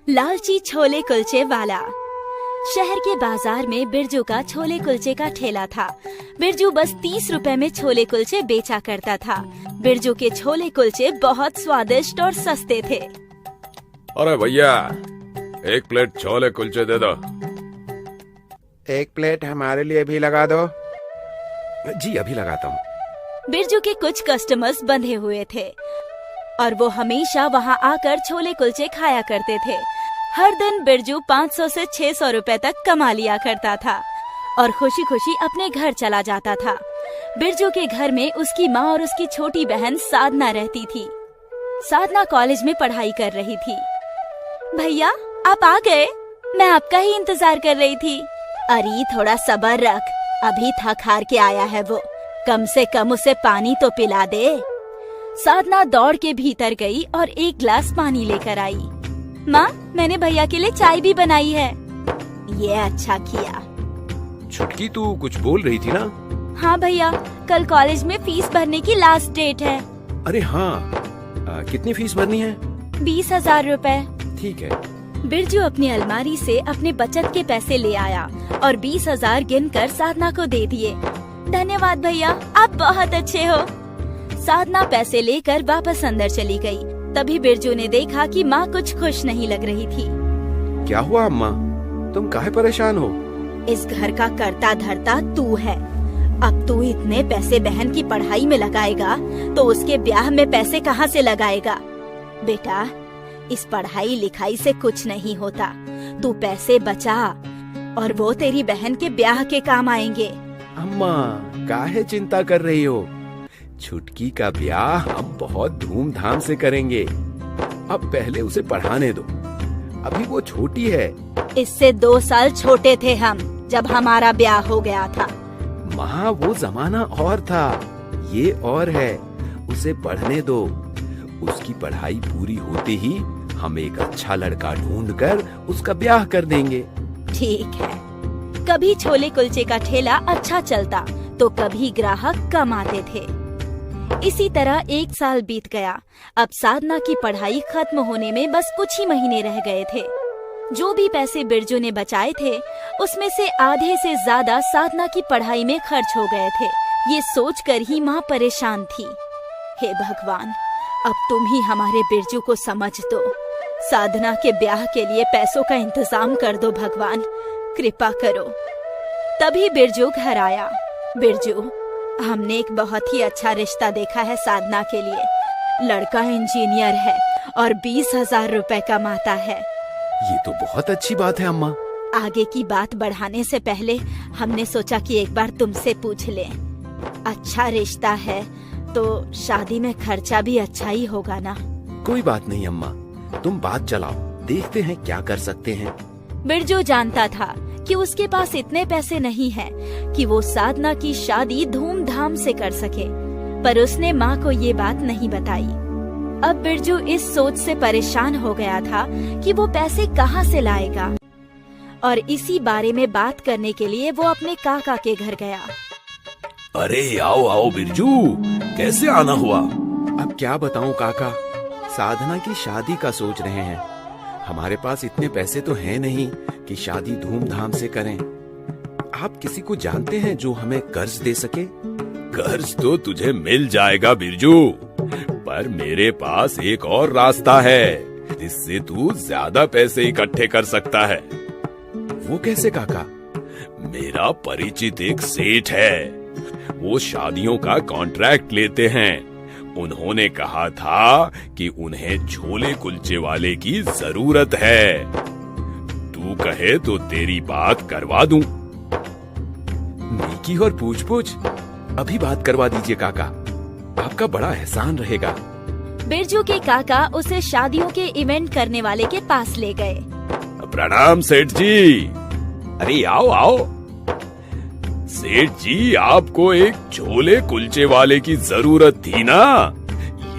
लालची छोले कुलचे वाला। शहर के बाजार में बिरजू का छोले कुलचे का ठेला था। बिरजू बस 30 रुपए में छोले कुलचे बेचा करता था। बिरजू के छोले कुलचे बहुत स्वादिष्ट और सस्ते थे। अरे भैया, 1 प्लेट छोले कुलचे दे दो। 1 प्लेट हमारे लिए भी लगा दो। जी अभी लगाता हूँ। बिरजू के कुछ कस्टमर्स बंधे हुए थे और वो हमेशा वहाँ आकर छोले कुलचे खाया करते थे। हर दिन बिरजू 500 से 600 रुपए तक कमा लिया करता था और खुशी खुशी अपने घर चला जाता था। बिरजू के घर में उसकी माँ और उसकी छोटी बहन साधना रहती थी। साधना कॉलेज में पढ़ाई कर रही थी। भैया, आप आ गए? मैं आपका ही इंतजार कर रही थी। अरे थोड़ा सब्र रख, अभी थक हार के आया है वो, कम से कम उसे पानी तो पिला दे। साधना दौड़ के भीतर गई और 1 गिलास पानी लेकर आई। माँ, मैंने भैया के लिए चाय भी बनाई है। ये अच्छा किया। छुटकी, तू कुछ बोल रही थी ना? हाँ भैया, कल कॉलेज में फीस भरने की लास्ट डेट है। अरे हाँ, कितनी फीस भरनी है? 20,000 रुपए। ठीक है। बिरजू अपनी अलमारी से अपने बचत के पैसे ले आया और 20,000 गिनकर साधना को दे दिए। धन्यवाद भैया, आप बहुत अच्छे हो। साधना पैसे लेकर वापस अंदर चली गई। तभी बिरजू ने देखा कि माँ कुछ खुश नहीं लग रही थी। क्या हुआ अम्मा, तुम काहे परेशान हो? इस घर का कर्ता धर्ता तू है। अब तू इतने पैसे बहन की पढ़ाई में लगाएगा तो उसके ब्याह में पैसे कहाँ से लगाएगा? बेटा, इस पढ़ाई लिखाई से कुछ नहीं होता। तू पैसे बचा और वो तेरी बहन के ब्याह के काम आएंगे। अम्मा, काहे चिंता कर रही हो? छुटकी का ब्याह हम बहुत धूमधाम से करेंगे। अब पहले उसे पढ़ाने दो, अभी वो छोटी है। इससे 2 साल छोटे थे हम जब हमारा ब्याह हो गया था। माँ, वो जमाना और था, ये और है। उसे पढ़ने दो। उसकी पढ़ाई पूरी होते ही हम एक अच्छा लड़का ढूंढकर उसका ब्याह कर देंगे। ठीक है। कभी छोले कुलचे का ठेला अच्छा चलता तो कभी ग्राहक कम आते थे। इसी तरह 1 साल बीत गया। अब साधना की पढ़ाई खत्म होने में बस कुछ ही महीने रह गए थे। जो भी पैसे बिरजू ने बचाए थे उसमें से आधे से ज्यादा साधना की पढ़ाई में खर्च हो गए थे। ये सोचकर ही माँ परेशान थी। हे भगवान, अब तुम ही हमारे बिरजू को समझ दो। साधना के ब्याह के लिए पैसों का इंतजाम कर दो भगवान, कृपा करो। तभी बिरजू घर आया। बिरजू, हमने एक बहुत ही अच्छा रिश्ता देखा है साधना के लिए। लड़का इंजीनियर है और 20,000 रुपए कमाता है। ये तो बहुत अच्छी बात है अम्मा। आगे की बात बढ़ाने से पहले हमने सोचा कि एक बार तुमसे पूछ लें। अच्छा रिश्ता है तो शादी में खर्चा भी अच्छा ही होगा ना? कोई बात नहीं अम्मा, तुम बात चलाओ, देखते हैं क्या कर सकते हैं। बिरजू जानता था कि उसके पास इतने पैसे नहीं हैं कि वो साधना की शादी धूमधाम से कर सके, पर उसने माँ को ये बात नहीं बताई। अब बिरजू इस सोच से परेशान हो गया था कि वो पैसे कहाँ से लाएगा और इसी बारे में बात करने के लिए वो अपने काका के घर गया। अरे आओ आओ बिरजू, कैसे आना हुआ? अब क्या बताऊं काका, साधना की शादी का सोच रहे हैं। हमारे पास इतने पैसे तो हैं नहीं कि शादी धूमधाम से करें। आप किसी को जानते हैं जो हमें कर्ज दे सके? कर्ज तो तुझे मिल जाएगा बिरजू, पर मेरे पास एक और रास्ता है जिससे तू ज्यादा पैसे इकट्ठे कर सकता है। वो कैसे काका? मेरा परिचित एक सेठ है, वो शादियों का कॉन्ट्रैक्ट लेते हैं। उन्होंने कहा था कि उन्हें छोले कुलचे वाले की जरूरत है। तू कहे तो तेरी बात करवा दूं। नेकी और पूछ-पूछ, अभी बात करवा दीजिए काका, आपका बड़ा एहसान रहेगा। बिरजू के काका उसे शादियों के इवेंट करने वाले के पास ले गए। प्रणाम सेठ जी। अरे आओ आओ। सेठ जी, आपको एक छोले कुलचे वाले की जरूरत थी ना?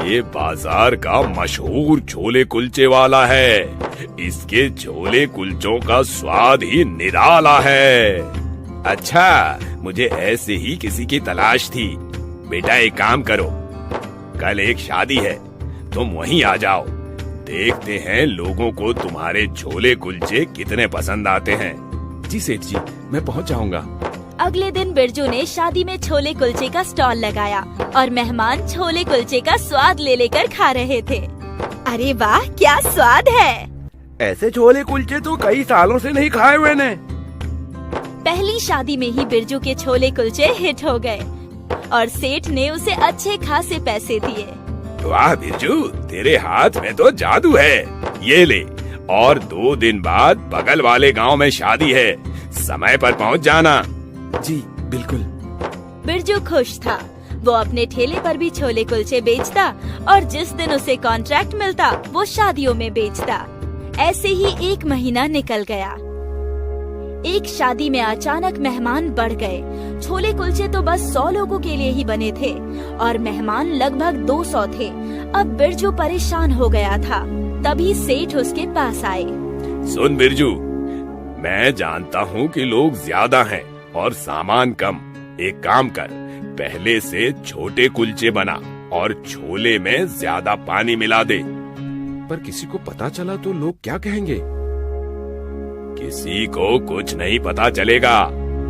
ये बाजार का मशहूर छोले कुलचे वाला है। इसके छोले कुलचों का स्वाद ही निराला है। अच्छा, मुझे ऐसे ही किसी की तलाश थी। बेटा एक काम करो, कल एक शादी है, तुम वहीं आ जाओ। देखते हैं लोगों को तुम्हारे छोले कुलचे कितने पसंद आते हैं। जी सेठ जी, मैं पहुंच जाऊंगा। अगले दिन बिरजू ने शादी में छोले कुलचे का स्टॉल लगाया और मेहमान छोले कुलचे का स्वाद ले लेकर खा रहे थे। अरे वाह, क्या स्वाद है! ऐसे छोले कुलचे तो कई सालों से नहीं खाए मैंने। पहली शादी में ही बिरजू के छोले कुलचे हिट हो गए और सेठ ने उसे अच्छे खासे पैसे दिए। वाह बिरजू, तेरे हाथ में तो जादू है। ये ले, और 2 दिन बाद बगल वाले गांव में शादी है, समय पर पहुंच जाना। जी बिल्कुल। बिरजू खुश था। वो अपने ठेले पर भी छोले कुलचे बेचता और जिस दिन उसे कॉन्ट्रैक्ट मिलता वो शादियों में बेचता। ऐसे ही 1 महीना निकल गया। एक शादी में अचानक मेहमान बढ़ गए। छोले कुलचे तो बस 100 लोगों के लिए ही बने थे और मेहमान लगभग 200 थे। अब बिरजू परेशान हो गया था। तभी सेठ उसके पास आए। सुन बिरजू, मैं जानता हूँ कि लोग ज्यादा हैं और सामान कम। एक काम कर, पहले से छोटे कुलचे बना और छोले में ज्यादा पानी मिला दे। पर किसी को पता चला तो लोग क्या कहेंगे? किसी को कुछ नहीं पता चलेगा।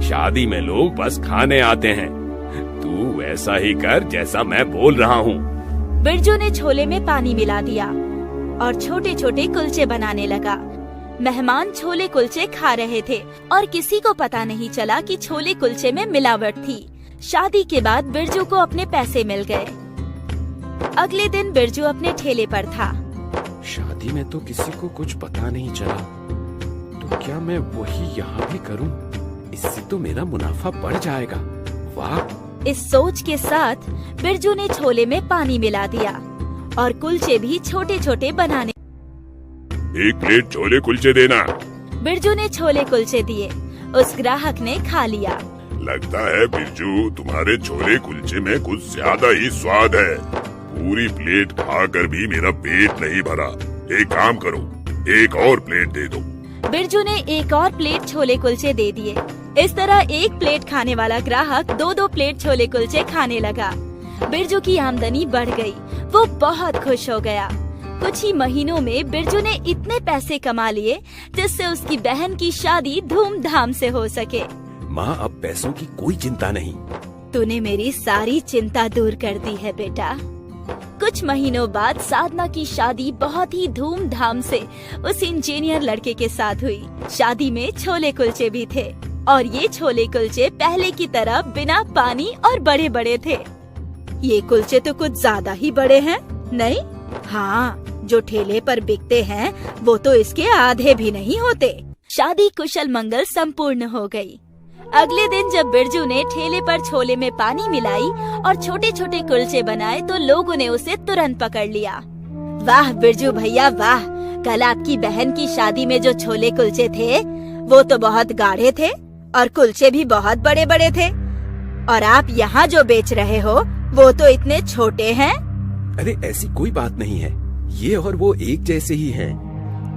शादी में लोग बस खाने आते हैं। तू वैसा ही कर जैसा मैं बोल रहा हूँ। बिरजू ने छोले में पानी मिला दिया और छोटे छोटे कुलचे बनाने लगा। मेहमान छोले कुलचे खा रहे थे और किसी को पता नहीं चला कि छोले कुलचे में मिलावट थी। शादी के बाद बिरजू को अपने पैसे मिल गए। अगले दिन बिरजू अपने ठेले पर था। शादी में तो किसी को कुछ पता नहीं चला, तो क्या मैं वही यहाँ भी करूँ? इससे तो मेरा मुनाफा बढ़ जाएगा। वाह! इस सोच के साथ बिरजू ने छोले में पानी मिला दिया और कुलचे भी छोटे छोटे बनाने। 1 प्लेट छोले कुलचे देना। बिरजू ने छोले कुलचे दिए। उस ग्राहक ने खा लिया। लगता है बिरजू, तुम्हारे छोले कुलचे में कुछ ज्यादा ही स्वाद है। पूरी प्लेट खाकर भी मेरा पेट नहीं भरा। एक काम करो, 1 और प्लेट दे दो। बिरजू ने 1 और प्लेट छोले कुलचे दे दिए। इस तरह 1 प्लेट खाने वाला ग्राहक 2-2 प्लेट छोले कुलचे खाने लगा। बिरजू की आमदनी बढ़ गई। वो बहुत खुश हो गया। कुछ ही महीनों में बिरजू ने इतने पैसे कमा लिए जिससे उसकी बहन की शादी धूमधाम से हो सके। माँ, अब पैसों की कोई चिंता नहीं। तूने मेरी सारी चिंता दूर कर दी है बेटा। कुछ महीनों बाद साधना की शादी बहुत ही धूमधाम से उस इंजीनियर लड़के के साथ हुई। शादी में छोले कुलचे भी थे और ये छोले कुलचे पहले की तरह बिना पानी और बड़े बड़े थे। ये कुलचे तो कुछ ज्यादा ही बड़े हैं, नहीं? हाँ, जो ठेले पर बिकते हैं वो तो इसके आधे भी नहीं होते। शादी कुशल मंगल संपूर्ण हो गई। अगले दिन जब बिरजू ने ठेले पर छोले में पानी मिलाई और छोटे छोटे कुलचे बनाए तो लोगों ने उसे तुरंत पकड़ लिया। वाह बिरजू भैया वाह! कल आपकी बहन की शादी में जो छोले कुलचे थे वो तो बहुत गाढ़े थे और कुलचे भी बहुत बड़े बड़े थे, और आप यहाँ जो बेच रहे हो वो तो इतने छोटे हैं। अरे ऐसी कोई बात नहीं है, ये और वो एक जैसे ही हैं।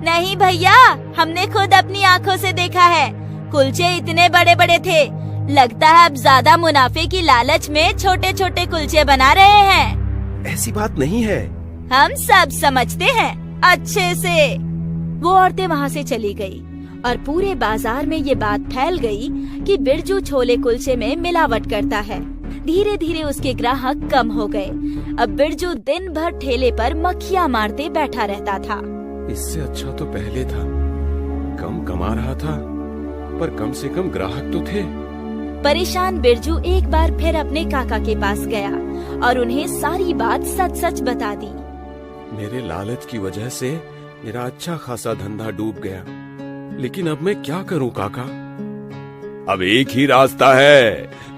नहीं भैया, हमने खुद अपनी आँखों से देखा है। कुलचे इतने बड़े बड़े थे। लगता है अब ज्यादा मुनाफे की लालच में छोटे छोटे कुलचे बना रहे हैं। ऐसी बात नहीं है। हम सब समझते हैं अच्छे से। वो औरतें वहाँ से चली गई और पूरे बाजार में ये बात फैल गई कि बिरजू छोले कुलचे में मिलावट करता है। धीरे धीरे उसके ग्राहक कम हो गए। अब बिरजू दिन भर ठेले पर मक्खियाँ मारते बैठा रहता था। इससे अच्छा तो पहले था। कम कमा रहा था पर कम से कम ग्राहक तो थे। परेशान बिरजू एक बार फिर अपने काका के पास गया और उन्हें सारी बात सच सच बता दी। मेरे लालच की वजह से मेरा अच्छा खासा धंधा डूब गया, लेकिन अब मैं क्या करूं काका? अब एक ही रास्ता है,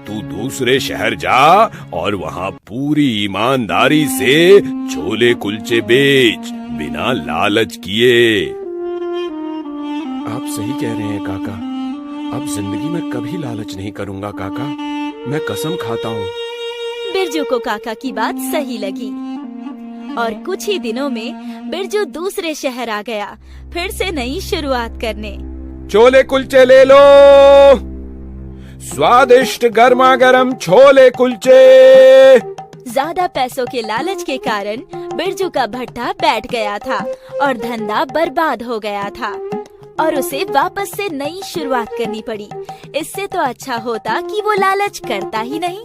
तू दूसरे शहर जा और वहाँ पूरी ईमानदारी से छोले कुलचे बेच, बिना लालच किए। आप सही कह रहे हैं काका। अब जिंदगी में कभी लालच नहीं करूंगा काका, मैं कसम खाता हूँ। बिरजू को काका की बात सही लगी और कुछ ही दिनों में बिरजू दूसरे शहर आ गया, फिर से नई शुरुआत करने। छोले कुलचे ले लो, स्वादिष्ट गर्मा गर्म छोले कुलचे। ज्यादा पैसों के लालच के कारण बिरजू का भट्टा बैठ गया था और धंधा बर्बाद हो गया था और उसे वापस से नई शुरुआत करनी पड़ी। इससे तो अच्छा होता कि वो लालच करता ही नहीं।